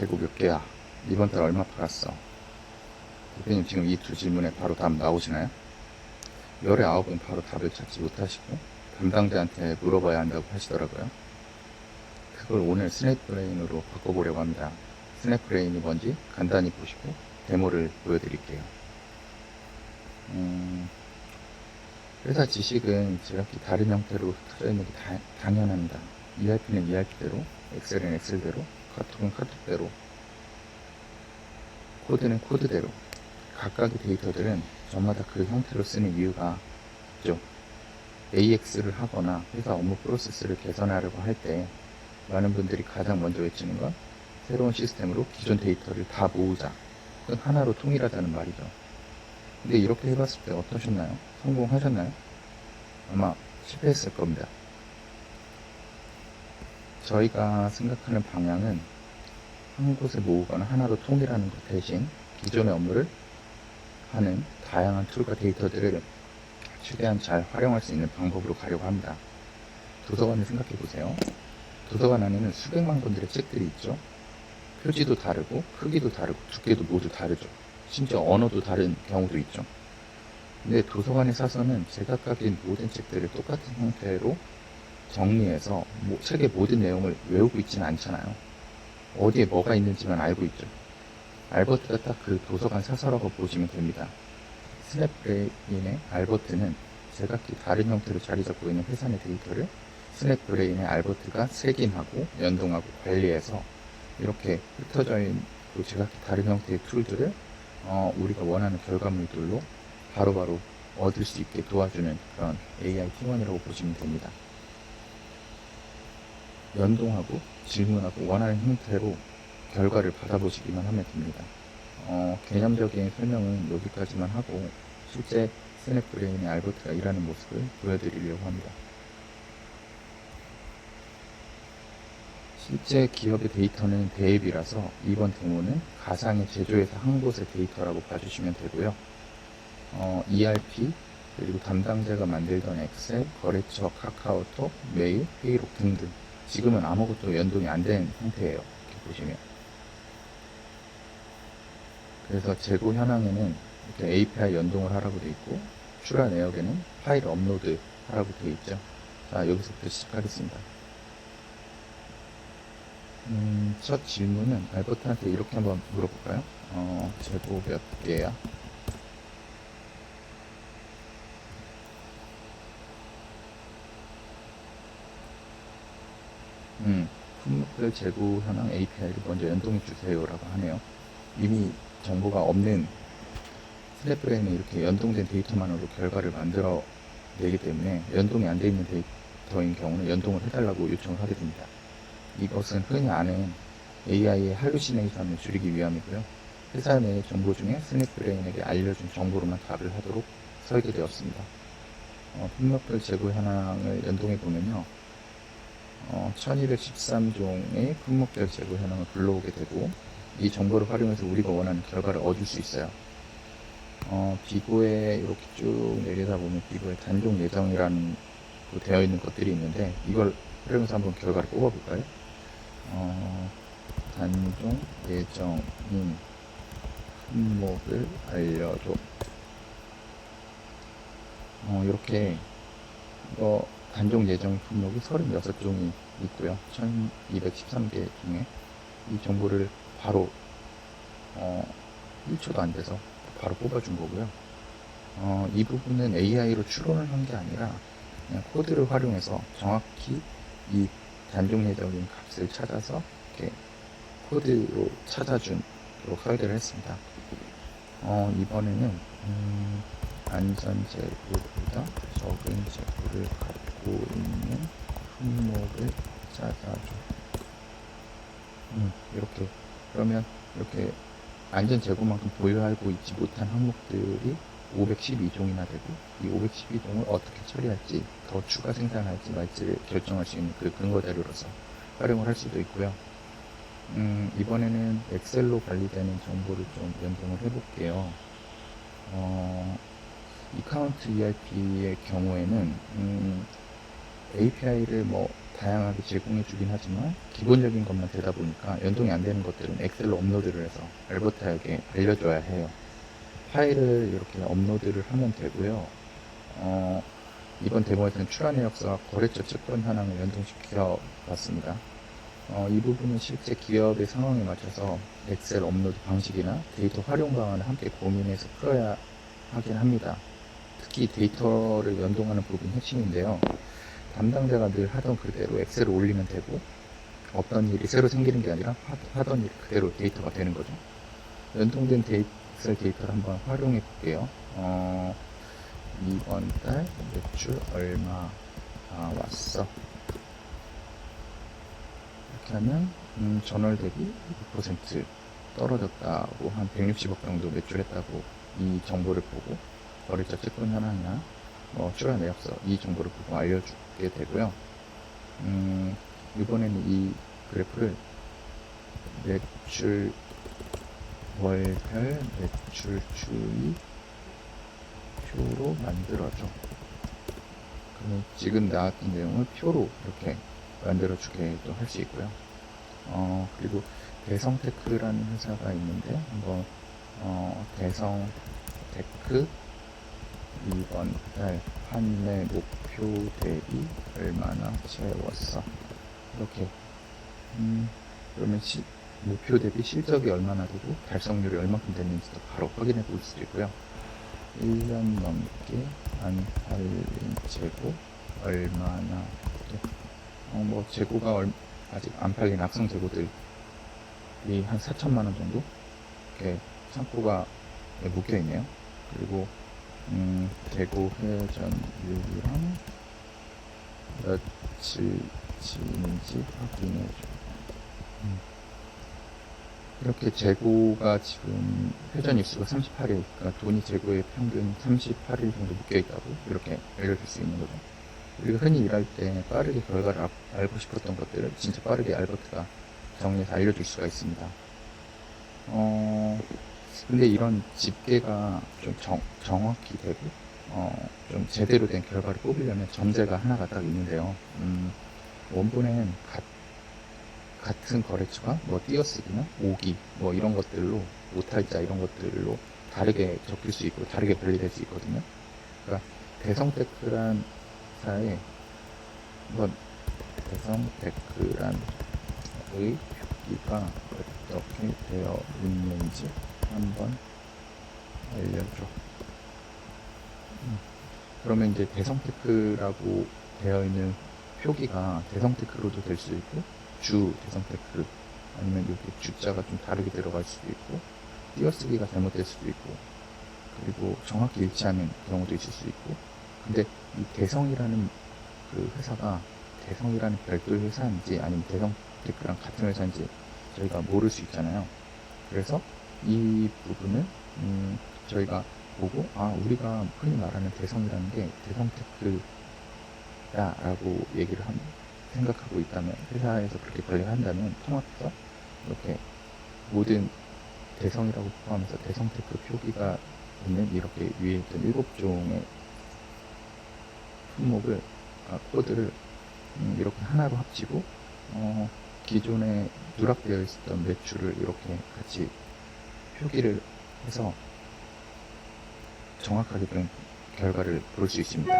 재고 몇 개야? 이번 달 얼마 팔았어? 대표님 지금 이 두 질문에 바로 답 나오시나요? 열의 아홉은 바로 답을 찾지 못하시고 담당자한테 물어봐야 한다고 하시더라고요. 그걸 오늘 스냅브레인으로 바꿔보려고 합니다. 스냅브레인이 뭔지 간단히 보시고 데모를 보여드릴게요. 회사 지식은 제각기 다른 형태로 흩어져 있는 게 당연합니다. ERP는 ERP대로, 엑셀은 엑셀대로, 카톡은 카톡대로, 코드는 코드대로. 각각의 데이터들은 저마다 그 형태로 쓰는 이유가 있죠. AX를 하거나 회사 업무 프로세스를 개선하려고 할 때 많은 분들이 가장 먼저 외치는 건 새로운 시스템으로 기존 데이터를 다 모으자, 혹은 하나로 통일하자는 말이죠. 근데 이렇게 해봤을 때 어떠셨나요? 성공하셨나요? 아마 실패했을 겁니다. 저희가 생각하는 방향은 한 곳에 모으거나 하나로 통일하는 것 대신 기존의 업무를 하는 다양한 툴과 데이터들을 최대한 잘 활용할 수 있는 방법으로 가려고 합니다. 도서관을 생각해 보세요. 도서관 안에는 수백만 권들의 책들이 있죠. 표지도 다르고 크기도 다르고 두께도 모두 다르죠. 심지어 언어도 다른 경우도 있죠. 근데 도서관에 사서는 제각각의 모든 책들을 똑같은 형태로 정리해서 책의 모든 내용을 외우고 있지는 않잖아요. 어디에 뭐가 있는지만 알고 있죠. 알버트가 딱 그 도서관 사서라고 보시면 됩니다. 스냅브레인의 알버트는 제각기 다른 형태로 자리 잡고 있는 회사 내 데이터를 스냅브레인의 알버트가 색인하고 연동하고 관리해서 이렇게 흩어져 있는 제각기 다른 형태의 툴들을 우리가 원하는 결과물들로 바로바로 얻을 수 있게 도와주는 그런 AI 팀원이라고 보시면 됩니다. 연동하고 질문하고 원하는 형태로 결과를 받아보시기만 하면 됩니다. 개념적인 설명은 여기까지만 하고 실제 스냅브레인의 알버트가 일하는 모습을 보여드리려고 합니다. 실제 기업의 데이터는 대입이라서 이번 데모는 가상의 제조회사 한 곳의 데이터라고 봐주시면 되고요. ERP, 그리고 담당자가 만들던 엑셀, 거래처, 카카오톡, 메일, 회의록 등등 지금은 아무것도 연동이 안 된 상태예요. 이렇게 보시면. 그래서 재고 현황에는 이렇게 API 연동을 하라고 되어 있고 출하 내역에는 파일 업로드 하라고 되어 있죠. 자, 여기서부터 시작하겠습니다. 첫 질문은 알버트한테 이렇게 한번 물어볼까요? 재고 몇 개야? 품목별 재고 현황 API를 먼저 연동해 주세요라고 하네요. 이미 정보가 없는 스냅브레인에 이렇게 연동된 데이터만으로 결과를 만들어 내기 때문에 연동이 안 되어 있는 데이터인 경우는 연동을 해달라고 요청을 하게 됩니다. 이것은 흔히 아는 AI의 할루시네이션을 줄이기 위함이고요. 회사 내의 정보 중에 스냅브레인에게 알려준 정보로만 답을 하도록 설계되었습니다. 품목별 재고 현황을 연동해 보면요. 1213종의 품목별 재고 현황을 불러오게 되고 이 정보를 활용해서 우리가 원하는 결과를 얻을 수 있어요. 비고에 이렇게 쭉 내리다 보면 비고에 단종 예정이라는 되어 있는 것들이 있는데 이걸 활용해서 한번 결과를 뽑아볼까요? 단종 예정인 품목을 알려줘. 이렇게 단종 예정 품목이 36종이 있고요. 1213개 중에 이 정보를 바로 1초도 안 돼서 바로 뽑아준 거고요. 이 부분은 AI로 추론을 한 게 아니라 그냥 코드를 활용해서 정확히 이 단종 예정인 값을 찾아서 이렇게 코드로 찾아주도록 설계를 했습니다. 이번에는 안전 재고보다 적은 재고를 갖고 있는 품목을 찾아줘. 이렇게 그러면 이렇게 안전 재고만큼 보유하고 있지 못한 항목들이 512종이나 되고 이 512종을 어떻게 처리할지 더 추가 생산할지 말지를 결정할 수 있는 그 근거 자료로서 활용을 할 수도 있고요. 이번에는 엑셀로 관리되는 정보를 좀 연동을 해볼게요. 이카운트 ERP의 경우에는 API를 다양하게 제공해 주긴 하지만 기본적인 것만 되다 보니까 연동이 안 되는 것들은 엑셀로 업로드를 해서 알버트에게 알려줘야 해요. 파일을 이렇게 업로드를 하면 되고요. 이번 데모에서는 출하 내역서와 거래처 채권 현황을 연동시켜 봤습니다. 이 부분은 실제 기업의 상황에 맞춰서 엑셀 업로드 방식이나 데이터 활용 방안을 함께 고민해서 풀어야 하긴 합니다. 특히 데이터를 연동하는 부분이 핵심인데요. 담당자가 늘 하던 그대로 엑셀을 올리면 되고 없던 일이 새로 생기는 게 아니라 하던 일 그대로 데이터가 되는 거죠. 연동된 엑셀 데이터를 한번 활용해 볼게요. 이번 달 매출 얼마 왔어. 이렇게 하면 전월 대비 6% 떨어졌다고 한 160억 정도 매출했다고 이 정보를 보고 거래처 채권 현황이나 출하 내역서 이 정보를 보고 알려주게 되고요. 이번에는 이 그래프를 매출 월별 매출 추이 표로 만들어줘. 그러면 지금 나왔던 내용을 표로 이렇게 만들어주게도 할 수 있고요. 그리고 대성테크라는 회사가 있는데 한번 대성테크 이번 달 판매 목표 대비 얼마나 채웠어. 이렇게 그러면 목표 대비 실적이 얼마나 되고 달성률이 얼마큼 됐는지도 바로 확인해 볼 수도 있고요. 1년 넘게 안 팔린 재고 얼마나 돼? 재고가 아직 안 팔린 악성 재고들이 한 4천만원 정도 이렇게 창고가 묶여 있네요. 그리고 재고 회전율이랑 며칠 지는지 확인해줘. 이렇게 재고가 지금 회전 일수가 38일, 그러니까 돈이 재고의 평균 38일 정도 묶여 있다고 이렇게 알려줄 수 있는 거죠. 우리가 흔히 일할 때 빠르게 결과를 알고 싶었던 것들을 진짜 빠르게 알버트가 정리해서 알려줄 수가 있습니다. 근데 이런 집계가 좀 정확히 되고 좀 제대로 된 결과를 뽑으려면 전제가 하나가 딱 있는데요. 원본엔 같은 거래처가 띄어쓰기나 오기 이런 것들로 오탈자 이런 것들로 다르게 적힐 수 있고 다르게 분리될 수 있거든요. 그러니까 대성테크란 사에 대성테크란의 표기가 어떻게 되어 있는지 한번 알려줘. 그러면 이제 대성테크라고 되어 있는 표기가 대성테크로도 될 수 있고 주 대성테크 아니면 이렇게 주자가 좀 다르게 들어갈 수도 있고 띄어쓰기가 잘못될 수도 있고 그리고 정확히 일치하는 경우도 있을 수 있고 근데 이 대성이라는 그 회사가 대성이라는 별도의 회사인지 아니면 대성테크랑 같은 회사인지 저희가 모를 수 있잖아요. 그래서 이 부분을 저희가 보고 우리가 흔히 말하는 대성이라는 게 대성테크야 라고 얘기를 생각하고 있다면 회사에서 그렇게 관리를 한다면 통합해서 이렇게 모든 대성이라고 포함해서 대성테크 표기가 있는 이렇게 위에 있던 7종의 품목을 코드를 이렇게 하나로 합치고 기존에 누락되어 있었던 매출을 이렇게 같이 표기를 해서 정확하게 된 결과를 볼 수 있습니다.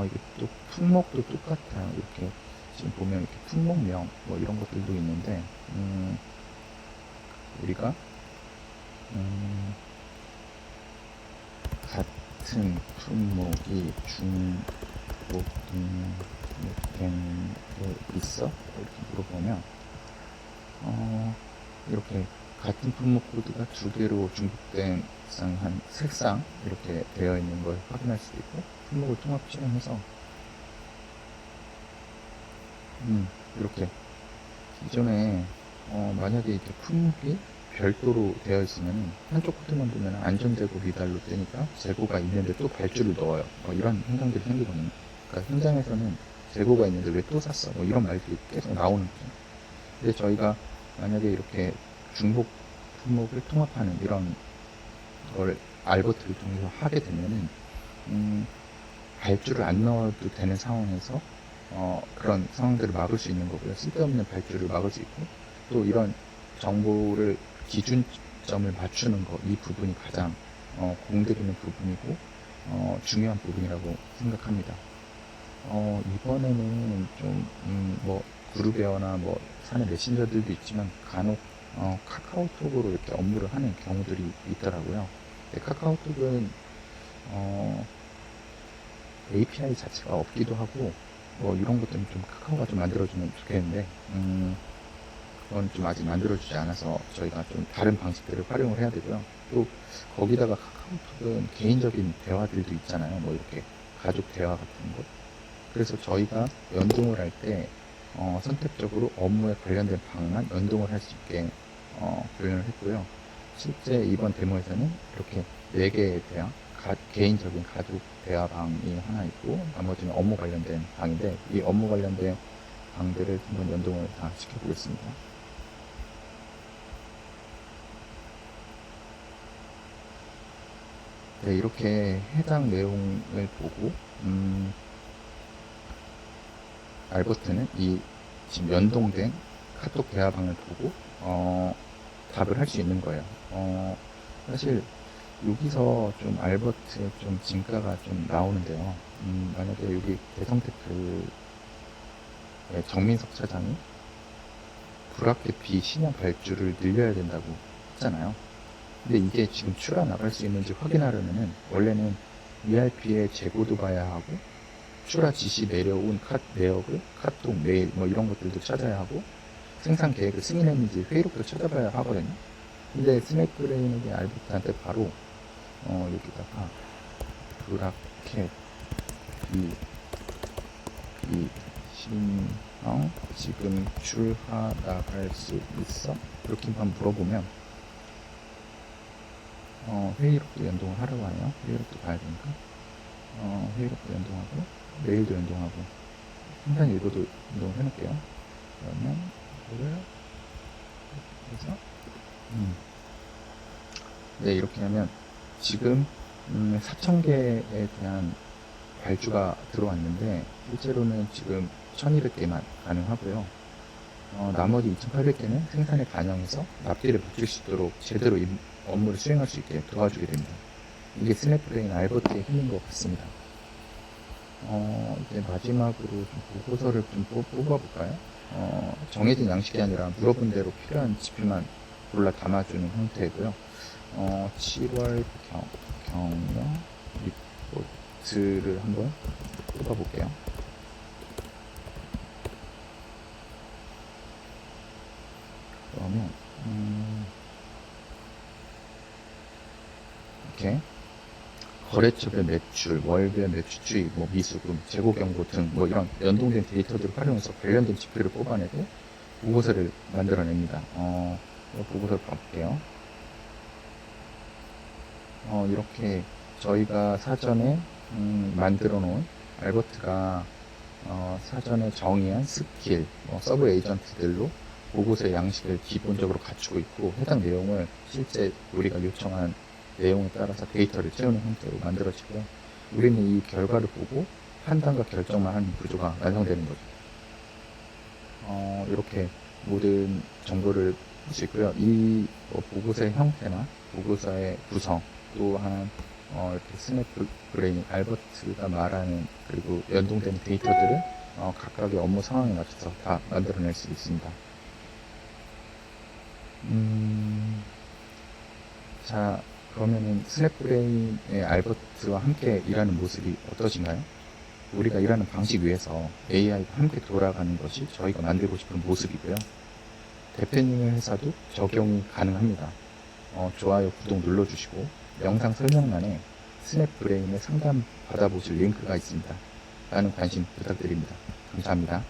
이게 또 품목도 똑같아요. 이렇게 지금 보면 이렇게 품목명 이런 것들도 있는데 우리가 같은 품목이 중복된 게 있어? 이렇게 물어보면 이렇게 같은 품목 코드가 두 개로 중복된 한 3쌍 이렇게 되어 있는 걸 확인할 수도 있고 품목을 통합 실행해서 이렇게 기존에 만약에 이렇게 품목이 별도로 되어 있으면 한쪽 코드만 두면 안전재고 미달로 되니까 재고가 있는데 또 발주를 넣어요. 이런 현상들이 생기거든요. 그러니까 현장에서는 재고가 있는데 왜 또 샀어? 이런 말들이 계속 나오는 거죠. 근데 저희가 만약에 이렇게 중복 품목을 통합하는 이런 걸 알버트를 통해서 하게 되면은 발주를 안 넣어도 되는 상황에서 그런 상황들을 막을 수 있는 거고요. 쓸데없는 발주를 막을 수 있고, 또 이런 정보를 기준점을 맞추는 거, 이 부분이 가장 공들이는 부분이고 중요한 부분이라고 생각합니다. 이번에는 좀 뭐 그룹웨어나 뭐 사내 메신저들도 있지만 간혹 카카오톡으로 이렇게 업무를 하는 경우들이 있더라고요. 카카오톡은 API 자체가 없기도 하고 뭐 이런 것들은 좀 카카오가 좀 만들어주면 좋겠는데 그건 좀 아직 만들어주지 않아서 저희가 좀 다른 방식들을 활용을 해야 되고요. 또 거기다가 카카오톡은 개인적인 대화들도 있잖아요. 뭐 이렇게 가족 대화 같은 거. 그래서 저희가 연동을 할 때 선택적으로 업무에 관련된 방만 연동을 할 수 있게 구현을 했고요. 실제 이번 데모에서는 이렇게 4개에 대한 개인적인 가족 대화방이 하나 있고 나머지는 업무 관련된 방인데 이 업무 관련된 방들을 한번 연동을 다 시켜보겠습니다. 네, 이렇게 해당 내용을 보고 알버트는 이 지금 연동된 카톡 대화방을 보고 답을 할 수 있는 거예요. 사실 여기서 좀 알버트의 좀 진가가 좀 나오는데요. 만약에 여기 대성테크의 정민석 차장이 불합격 비신형 발주를 늘려야 된다고 했잖아요. 근데 이게 지금 출하 나갈 수 있는지 확인하려면은 원래는 ERP에 재고도 봐야 하고 출하 지시 내려온 내역을 카톡, 메일 뭐 이런 것들도 찾아야 하고 생산 계획을 승인했는지 회의록도 찾아봐야 하거든요. 근데 스냅브레인에게 알버트한테 바로 여기다가 브라켓 비신형 지금 출하 나갈 수 있어? 이렇게 한번 물어보면 회의록도 연동을 하려고 하네요. 회의록도 봐야 되니까 회의록도 연동하고 메일도 연동하고 생산 일부도 연동을 해놓을게요. 그러면 이거를 해서 네, 이렇게 하면 지금 4,000개에 대한 발주가 들어왔는데 실제로는 지금 1,200개만 가능하고요. 나머지 2,800개는 생산에 반영해서 납기를 붙일 수 있도록 제대로 업무를 수행할 수 있게 도와주게 됩니다. 이게 스냅브레인 알버트의 힘인 것 같습니다. 이제 마지막으로 좀 보고서를 좀 뽑아볼까요? 정해진 양식이 아니라 물어본 대로 필요한 지표만 골라 담아주는 형태고요. 7월 경영 리포트를 한번 뽑아볼게요. 그러면 이렇게 거래처별 매출, 월별 매출 추이, 뭐 미수금, 재고 경고 등 뭐 이런 연동된 데이터들을 활용해서 관련된 지표를 뽑아내고 보고서를 만들어냅니다. 보고서를 봐볼게요. 이렇게 저희가 사전에 만들어 놓은 알버트가 사전에 정의한 스킬, 서브 에이전트들로 보고서의 양식을 기본적으로 갖추고 있고 해당 내용을 실제 우리가 요청한 내용에 따라서 데이터를 채우는 형태로 만들어지고요. 우리는 이 결과를 보고 판단과 결정만 하는 구조가 완성되는 거죠. 이렇게 모든 정보를 볼 수 있고요. 이 보고서의 형태나 보고서의 구성 또한 이렇게 스냅브레인 알버트가 말하는 그리고 연동되는 데이터들을 각각의 업무 상황에 맞춰서 다 만들어낼 수 있습니다. 자, 그러면은 스냅브레인의 알버트와 함께 일하는 모습이 어떠신가요? 우리가 일하는 방식 위에서 AI가 함께 돌아가는 것이 저희가 만들고 싶은 모습이고요. 대표님의 회사도 적용이 가능합니다. 좋아요, 구독 눌러주시고 영상 설명란에 스냅브레인의 상담 받아보실 링크가 있습니다. 많은 관심 부탁드립니다. 감사합니다.